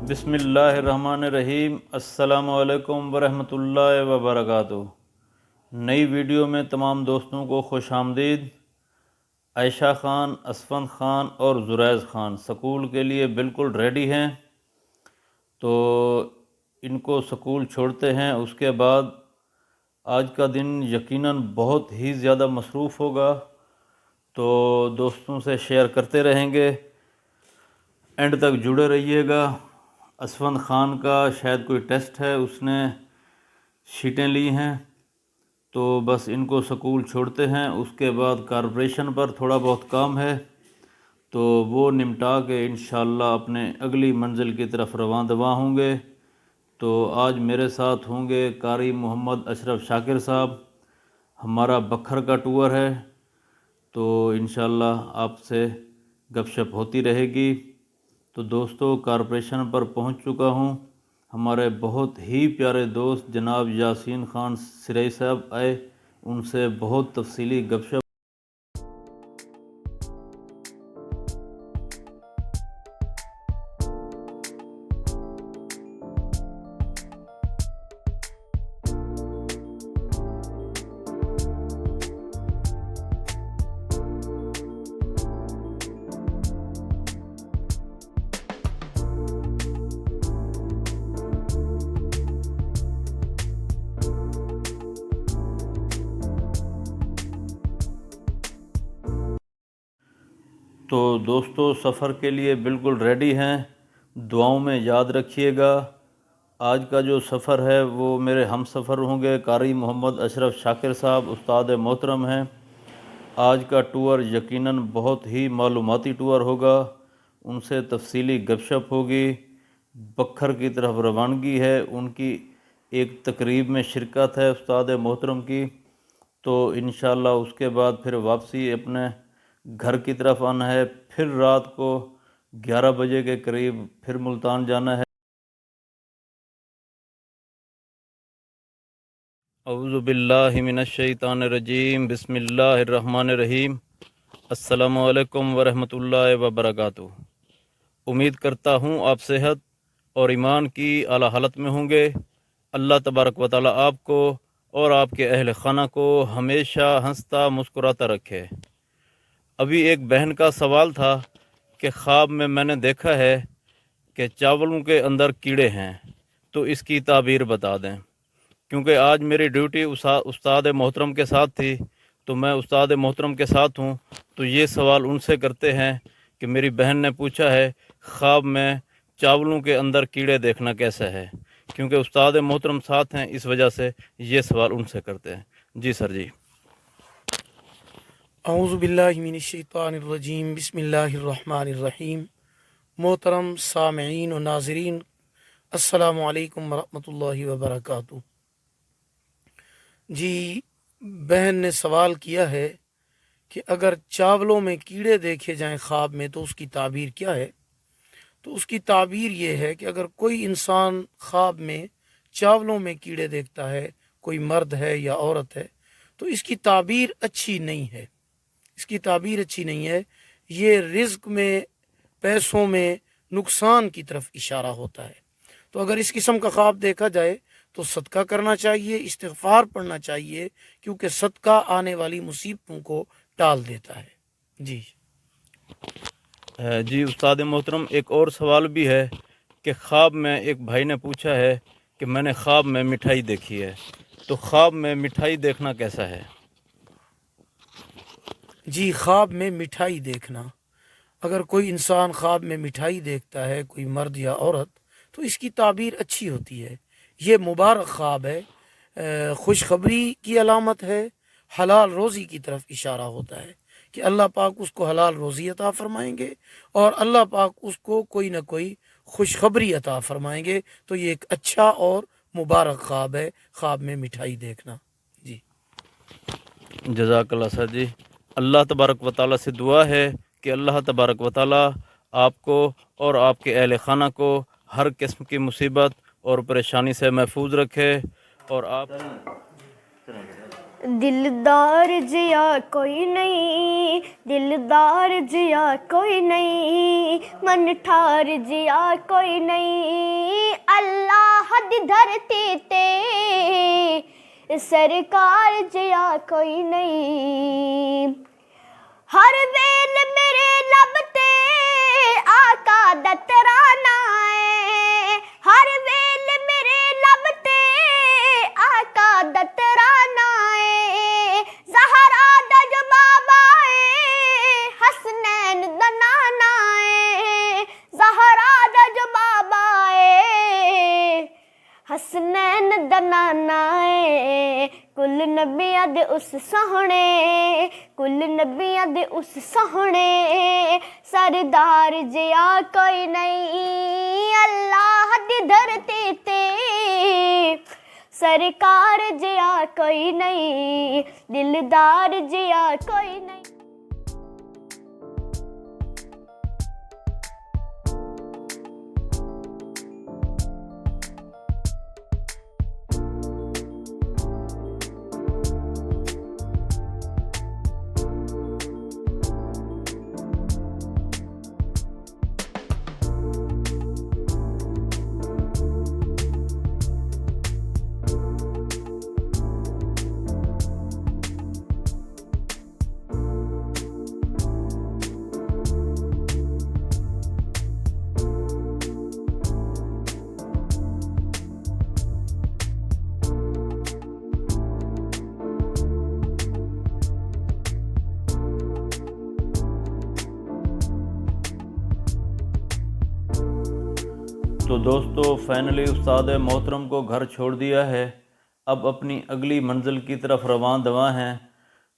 बिस्मिल्लाहिर्रहमानिर्रहीम। अस्सलाम वालेकुम वरहमतुल्लाहि वबरकातुहू। नई वीडियो में तमाम दोस्तों को खुश आमदीद। आयशा ख़ान, असफन ख़ान और ज़ुरैज़ ख़ान स्कूल के लिए बिल्कुल रेडी हैं, तो इनको स्कूल छोड़ते हैं। उसके बाद आज का दिन यकीनन बहुत ही ज़्यादा मसरूफ़ होगा, तो दोस्तों से शेयर करते रहेंगे, एंड तक जुड़े रहिएगा। असफन ख़ान का शायद कोई टेस्ट है, उसने शीटें ली हैं, तो बस इनको स्कूल छोड़ते हैं। उसके बाद कॉरपोरेशन पर थोड़ा बहुत काम है, तो वो निपटा के इंशाअल्लाह अपने अगली मंजिल की तरफ रवां दवा होंगे। तो आज मेरे साथ होंगे कारी मोहम्मद अशरफ शाकिर साहब। हमारा बखर का टूर है, तो इंशाअल्लाह आपसे गपशप होती रहेगी। तो दोस्तों, कॉरपोरेशन पर पहुंच चुका हूं। हमारे बहुत ही प्यारे दोस्त जनाब यासीन ख़ान सिरई साहब आए, उनसे बहुत तफसीली गपशप। तो दोस्तों, सफ़र के लिए बिल्कुल रेडी हैं, दुआओं में याद रखिएगा। आज का जो सफ़र है वो मेरे हम सफ़र होंगे कारी मोहम्मद अशरफ शाकिर साहब, उस्ताद मोहतरम हैं। आज का टूर यकीनन बहुत ही मालूमाती टूर होगा, उनसे तफसीली गपशप होगी। बखर की तरफ रवानगी है, उनकी एक तकरीब में शिरकत है उस्ताद मोहतरम की, तो इंशाअल्लाह उसके बाद फिर वापसी अपने घर की तरफ आना है। फिर रात को 11 बजे के करीब फिर मुल्तान जाना है। औज़ु बिल्लाहि मिनश्शैतानिर्रजीम, बिस्मिल्लाहिर्रहमानिर्रहीम। अस्सलामु अलैकुम वरहमतुल्लाहि वबरकातुहू। उम्मीद करता हूँ आप सेहत और ईमान की आला हालत में होंगे। अल्लाह तबारक व तआला आपको और आपके अहल खाना को हमेशा हंसता मुस्कुराता रखे। अभी एक बहन का सवाल था कि ख्वाब में मैंने देखा है कि चावलों के अंदर कीड़े हैं, तो इसकी ताबीर बता दें। क्योंकि आज मेरी ड्यूटी उस्ताद मोहतरम के साथ थी, तो मैं उस्ताद मोहतरम के साथ हूँ, तो ये सवाल उनसे करते हैं कि मेरी बहन ने पूछा है ख्वाब में चावलों के अंदर कीड़े देखना कैसा है। क्योंकि उस्ताद मोहतरम साथ हैं, इस वजह से ये सवाल उनसे करते हैं। जी सर जी। औज़ु बिल्लाहि मिनश्शैतानिर्रजीम, बिस्मिल्लाहिर्रहमानिर्रहीम। मोहतरम सामईन और नाज़रीन, अस्सलामु अलैकुम वरहमतुल्लाहि वबरकातुहू। जी, बहन ने सवाल किया है कि अगर चावलों में कीड़े देखे जाएं ख्वाब में तो उसकी ताबीर क्या है। तो उसकी ताबीर ये है कि अगर कोई इंसान ख्वाब में चावलों में कीड़े देखता है, कोई मर्द है या औरत है, तो इसकी ताबीर अच्छी नहीं है। इसकी ताबीर अच्छी नहीं है। ये रिज़्क में, पैसों में नुकसान की तरफ इशारा होता है। तो अगर इस किस्म का ख्वाब देखा जाए तो सदका करना चाहिए, इस्तिग़फ़ार पढ़ना चाहिए, क्योंकि सदका आने वाली मुसीबतों को टाल देता है। जी जी उस्ताद मोहतरम, एक और सवाल भी है कि ख्वाब में एक भाई ने पूछा है कि मैंने ख्वाब में मिठाई देखी है, तो ख्वाब में मिठाई देखना कैसा है। जी, ख्वाब में मिठाई देखना, अगर कोई इंसान ख्वाब में मिठाई देखता है, कोई मर्द या औरत, तो इसकी ताबीर अच्छी होती है। ये मुबारक ख्वाब है, खुशखबरी की अलामत है, हलाल रोज़ी की तरफ इशारा होता है कि अल्लाह पाक उसको हलाल रोज़ी अता फरमाएंगे और अल्लाह पाक उसको कोई ना कोई खुशखबरी अता फरमाएंगे। तो ये एक अच्छा और मुबारक ख्वाब है, ख्वाब में मिठाई देखना। जी जज़ाकल्लाह सर जी। अल्लाह तबारक व तआला से दुआ है कि अल्लाह तबारक व तआला आपको और आपके अहल खाना को हर किस्म की मुसीबत और परेशानी से महफूज रखे। और आप دلدار جیا کوئی نہیں، دلدار جیا کوئی نہیں، من ٹھار جیا کوئی نہیں، اللہ دی دھرتی تے سرکار جیا کوئی نہیں۔ ہر ویل میرے لب تے آقا دا ترانہ ہے، ہر ویل میرے لب تے آقا دا ترانہ ہے، زہرا دا جو بابا ہے، حسنین دا نانا ہے، زہرا دا جو بابا ہے، حسنین دا نانا ہے، کل نبیاں دے اس سہنے، کل نبیاں دے اس سہنے، سردار جیا کوئی نہیں، اللہ دی دھرتی تے سرکار جیا کوئی نہیں، دلدار جیا کوئی نہیں۔ تو دوستو فائنلی استاد محترم کو گھر چھوڑ دیا ہے، اب اپنی اگلی منزل کی طرف رواں دواں ہیں۔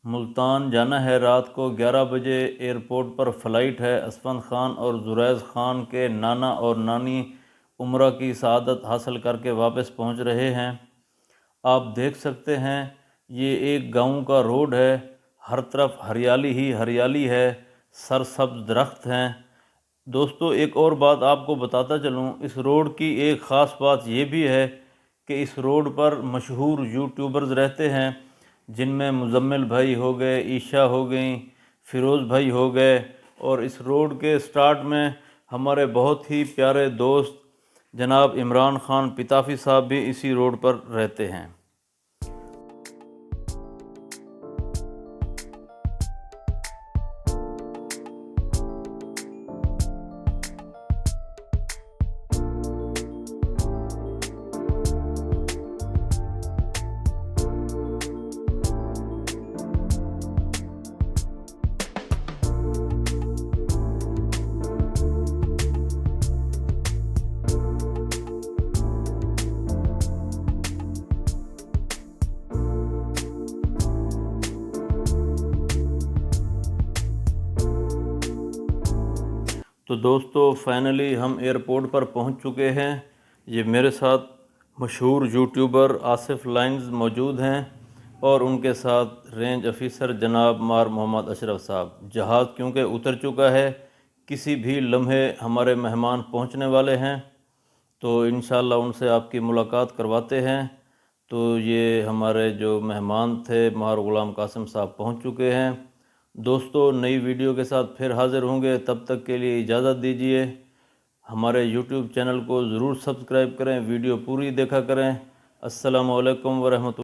ملتان جانا ہے، رات کو 11 بجے ایئرپورٹ پر فلائٹ ہے۔ اسفند خان اور زریز خان کے نانا اور نانی عمرہ کی سعادت حاصل کر کے واپس پہنچ رہے ہیں۔ آپ دیکھ سکتے ہیں یہ ایک گاؤں کا روڈ ہے، ہر طرف ہریالی ہی ہریالی ہے، سرسبز درخت ہیں۔ دوستو ایک اور بات آپ کو بتاتا چلوں، اس روڈ کی ایک خاص بات یہ بھی ہے کہ اس روڈ پر مشہور یوٹیوبرز رہتے ہیں، جن میں مزمل بھائی ہو گئے، عیشا ہو گئیں، فیروز بھائی ہو گئے، اور اس روڈ کے سٹارٹ میں ہمارے بہت ہی پیارے دوست جناب عمران خان پتافی صاحب بھی اسی روڈ پر رہتے ہیں۔ تو دوستو فائنلی ہم ایئرپورٹ پر پہنچ چکے ہیں۔ یہ میرے ساتھ مشہور یوٹیوبر آصف لائنز موجود ہیں اور ان کے ساتھ رینج آفیسر جناب مار محمد اشرف صاحب۔ جہاز کیونکہ اتر چکا ہے، کسی بھی لمحے ہمارے مہمان پہنچنے والے ہیں، تو انشاءاللہ ان سے آپ کی ملاقات کرواتے ہیں۔ تو یہ ہمارے جو مہمان تھے مہر غلام قاسم صاحب پہنچ چکے ہیں۔ دوستو نئی ویڈیو کے ساتھ پھر حاضر ہوں گے، تب تک کے لیے اجازت دیجیے۔ ہمارے یوٹیوب چینل کو ضرور سبسکرائب کریں، ویڈیو پوری دیکھا کریں۔ السلام علیکم ورحمۃ اللہ۔